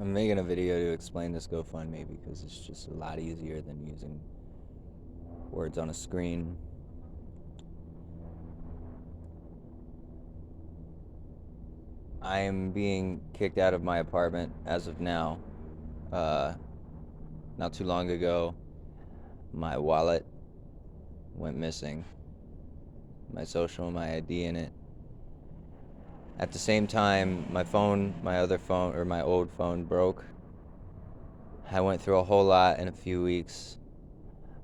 I'm making a video to explain this GoFundMe because it's just a lot easier than using words on a screen. I am being kicked out of my apartment as of now. Uh, Not too long ago, my wallet went missing. My social and my ID in it. At the same time, my other phone, or my old phone, broke. I went through a whole lot in a few weeks.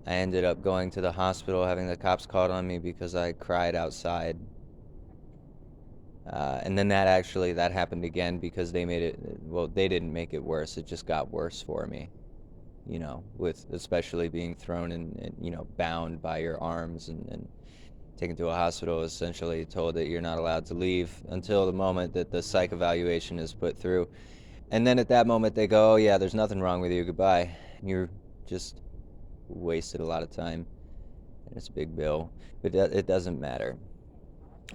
I ended up going to the hospital, having the cops called on me because I cried outside. And then that happened again because they didn't make it worse. It just got worse for me, with especially being thrown and bound by your arms and taken to a hospital, essentially told that you're not allowed to leave until the moment that the psych evaluation is put through. And then at that moment they go, oh yeah, there's nothing wrong with you, goodbye. You're just wasted a lot of time. And it's a big bill, but it doesn't matter.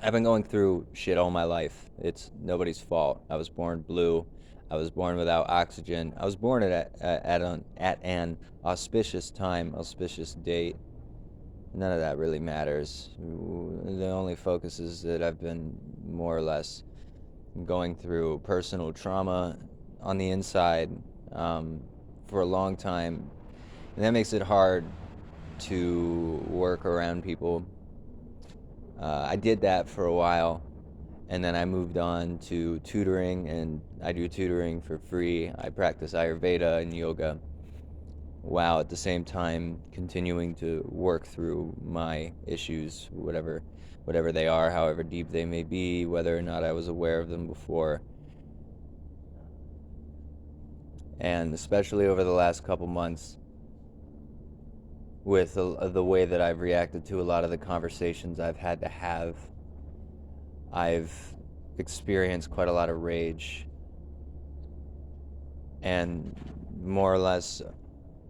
I've been going through shit all my life. It's nobody's fault. I was born blue. I was born without oxygen. I was born at an auspicious time, auspicious date. None of that really matters. The only focus is that I've been more or less going through personal trauma on the inside for a long time. And that makes it hard to work around people. I did that for a while, and then I moved on to tutoring, and I do tutoring for free. I practice Ayurveda and yoga while at the same time continuing to work through my issues, whatever they are, however deep they may be, whether or not I was aware of them before. And especially over the last couple months, with the way that I've reacted to a lot of the conversations I've had to have, I've experienced quite a lot of rage. And more or less,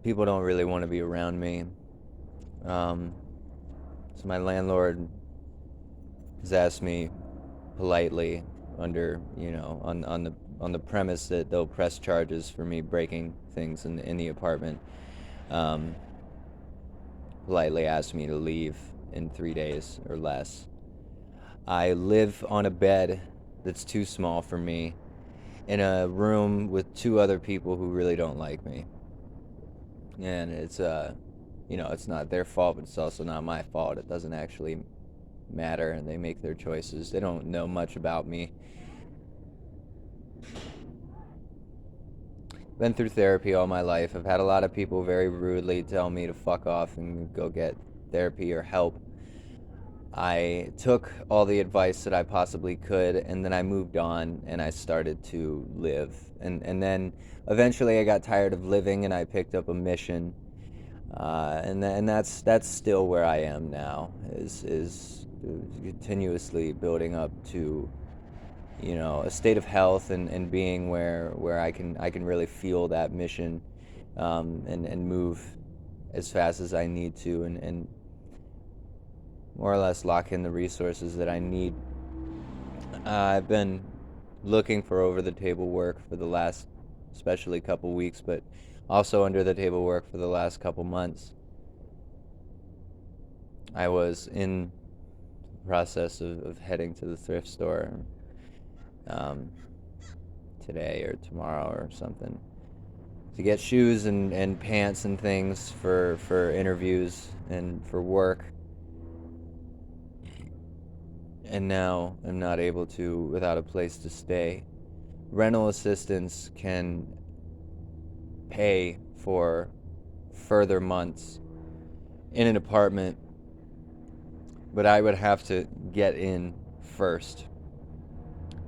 people don't really want to be around me. So my landlord has asked me politely, under on the premise that they'll press charges for me breaking things in the apartment. Um, Politely asked me to leave in 3 days or less. I live on a bed that's too small for me, in a room with two other people who really don't like me. And it's not their fault, but it's also not my fault. It doesn't actually matter, and they make their choices. They don't know much about me. Been through therapy all my life. I've had a lot of people very rudely tell me to fuck off and go get therapy or help. I took all the advice that I possibly could, and then I moved on and I started to live. And then eventually I got tired of living and I picked up a mission. And that's still where I am now, is continuously building up to a state of health and being where I can really feel that mission, and move as fast as I need to, and more or less lock in the resources that I need. I've been looking for over the table work for the last, especially couple weeks, but also under the table work for the last couple months. I was in the process of heading to the thrift store um, today or tomorrow or something to get shoes and pants and things for interviews and for work. And now I'm not able to, without a place to stay. Rental assistance can pay for further months in an apartment, but I would have to get in first.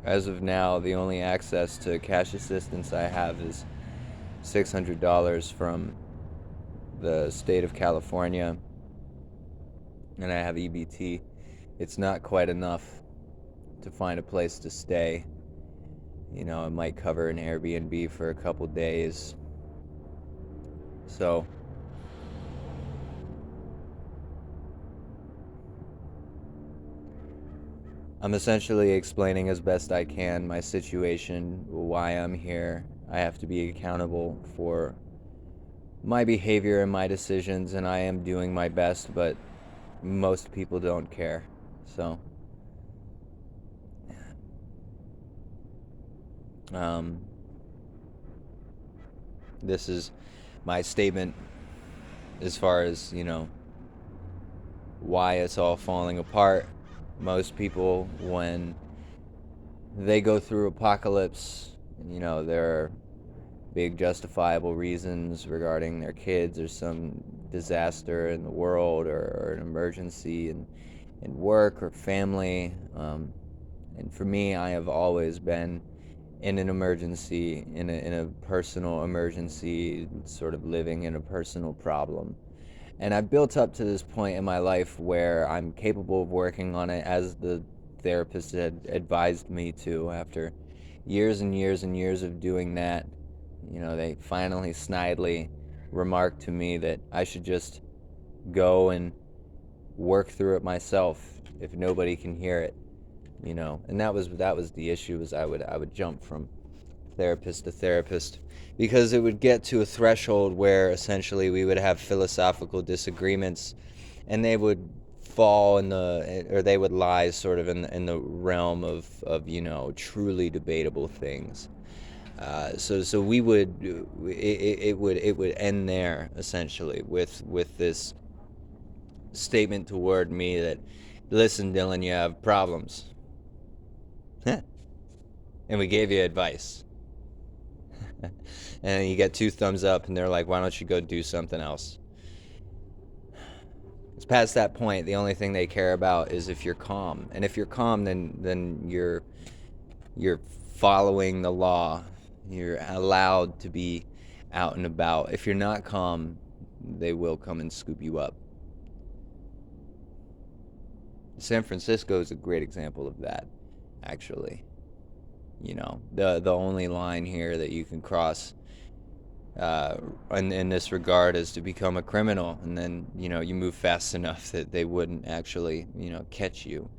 As of now, the only access to cash assistance I have is $600 from the state of California, and I have EBT. It's not quite enough to find a place to stay. It might cover an Airbnb for a couple days. So I'm essentially explaining as best I can my situation, why I'm here, I have to be accountable for my behavior and my decisions, and I am doing my best, but most people don't care. So, um, this is my statement as far as, why it's all falling apart. Most people, when they go through apocalypse, there are big justifiable reasons regarding their kids or some disaster in the world, or an emergency in work or family. And for me, I have always been in an emergency, in a personal emergency, sort of living in a personal problem. And I've built up to this point in my life where I'm capable of working on it, as the therapist had advised me to. After years and years and years of doing that, they finally snidely remarked to me that I should just go and work through it myself if nobody can hear it. And that was the issue. Was I would jump from therapist to therapist, because it would get to a threshold where essentially we would have philosophical disagreements, and they would fall or they would lie sort of in the realm of truly debatable things. So we would it would end there, essentially, with this statement toward me that, listen, Dylan, you have problems, and we gave you advice. And you get 2 thumbs up, and they're like, why don't you go do something else? It's past that point. The only thing they care about is if you're calm. And if you're calm, then you're following the law. You're allowed to be out and about. If you're not calm, they will come and scoop you up. San Francisco is a great example of that, actually. The only line here that you can cross in this regard is to become a criminal, and then you move fast enough that they wouldn't actually catch you,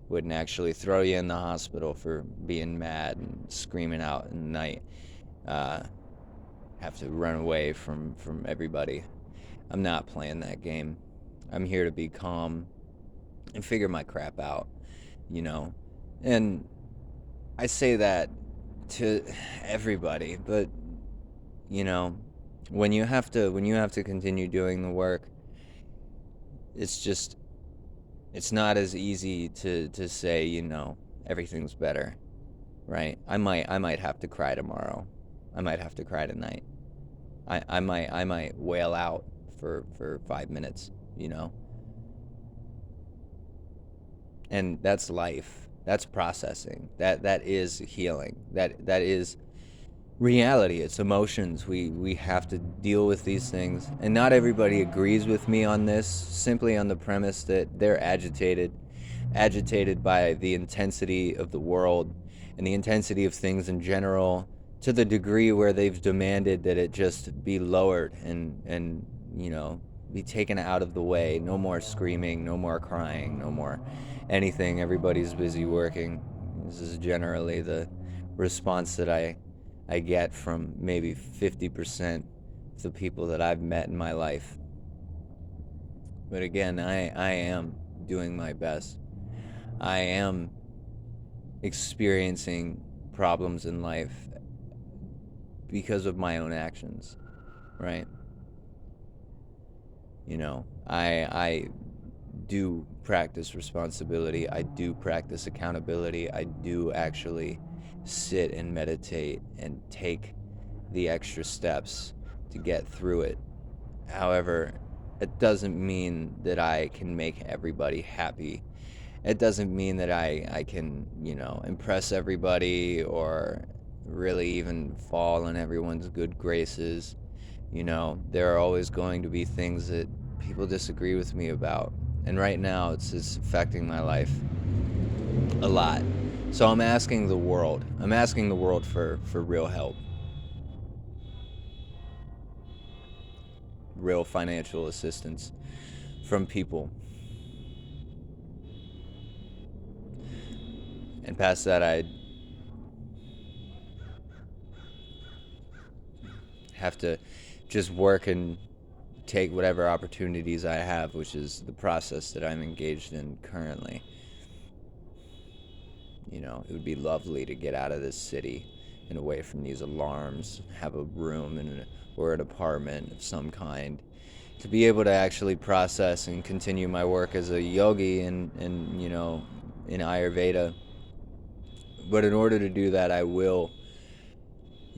wouldn't actually throw you in the hospital for being mad and screaming out in the night. Have to run away from everybody. I'm not playing that game. I'm here to be calm and figure my crap out, and I say that to everybody, but when you have to continue doing the work, it's not as easy to say, everything's better, right? I might have to cry tomorrow. I might have to cry tonight. I might wail out for 5 minutes, and that's life. That's processing. That is healing. That is reality. It's emotions. We have to deal with these things, and not everybody agrees with me on this, simply on the premise that they're agitated by the intensity of the world and the intensity of things in general, to the degree where they've demanded that it just be lowered and be taken out of the way. No more screaming, no more crying, no more anything. Everybody's busy working. This is generally the response that I get from maybe 50% of the people that I've met in my life. But again, I am doing my best. I am experiencing problems in life because of my own actions, right? I do practice responsibility. I do practice accountability. I do actually sit and meditate and take the extra steps to get through it. However, it doesn't mean that I can make everybody happy. It doesn't mean that I can, impress everybody, or really even fall in everyone's good graces. There are always going to be things that people disagree with me about. And right now, it's affecting my life a lot. So I'm asking the world. For real help. Real financial assistance from people. And past that, have to just work and take whatever opportunities I have, which is the process that I'm engaged in currently. You know, it would be lovely to get out of this city and away from these alarms, have a room or an apartment of some kind, to be able to actually process and continue my work as a yogi and you know, in Ayurveda. But in order to do that, I will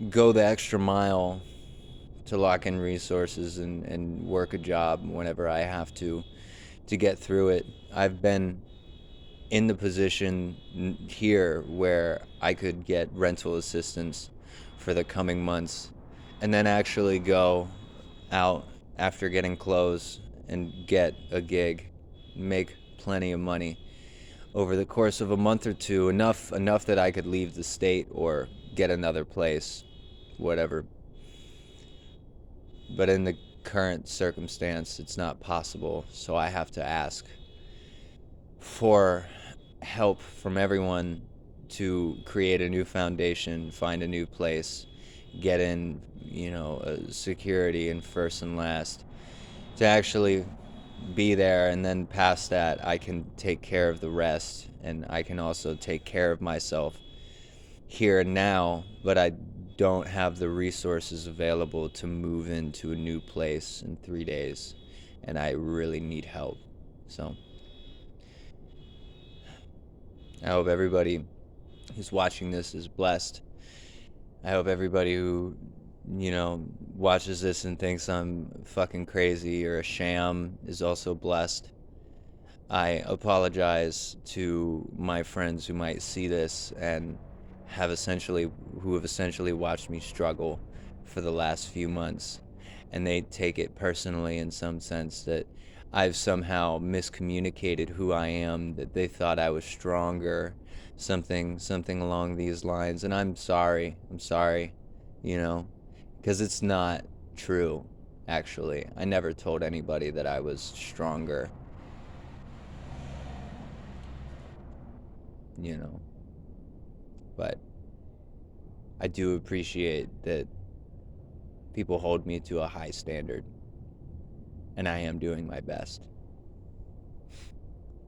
go the extra mile to lock in resources and work a job whenever I have to get through it. I've been in the position here where I could get rental assistance for the coming months and then actually go out after getting clothes and get a gig, make plenty of money over the course of a month or two, enough that I could leave the state or get another place, whatever. But in the current circumstance, it's not possible, so I have to ask for help from everyone to create a new foundation, find a new place, get in, you know, security and first and last, to actually be there. And then past that, I can take care of the rest, and I can also take care of myself here and now, but I don't have the resources available to move into a new place in 3 days, and I really need help. So I hope everybody who's watching this is blessed. I hope everybody who, you know, watches this and thinks I'm fucking crazy or a sham is also blessed. I apologize to my friends who might see this and who have essentially watched me struggle for the last few months, and they take it personally in some sense that I've somehow miscommunicated who I am, that they thought I was stronger, something along these lines. And I'm sorry, you know, because it's not true. Actually, I never told anybody that I was stronger, you know. But I do appreciate that people hold me to a high standard, and I am doing my best.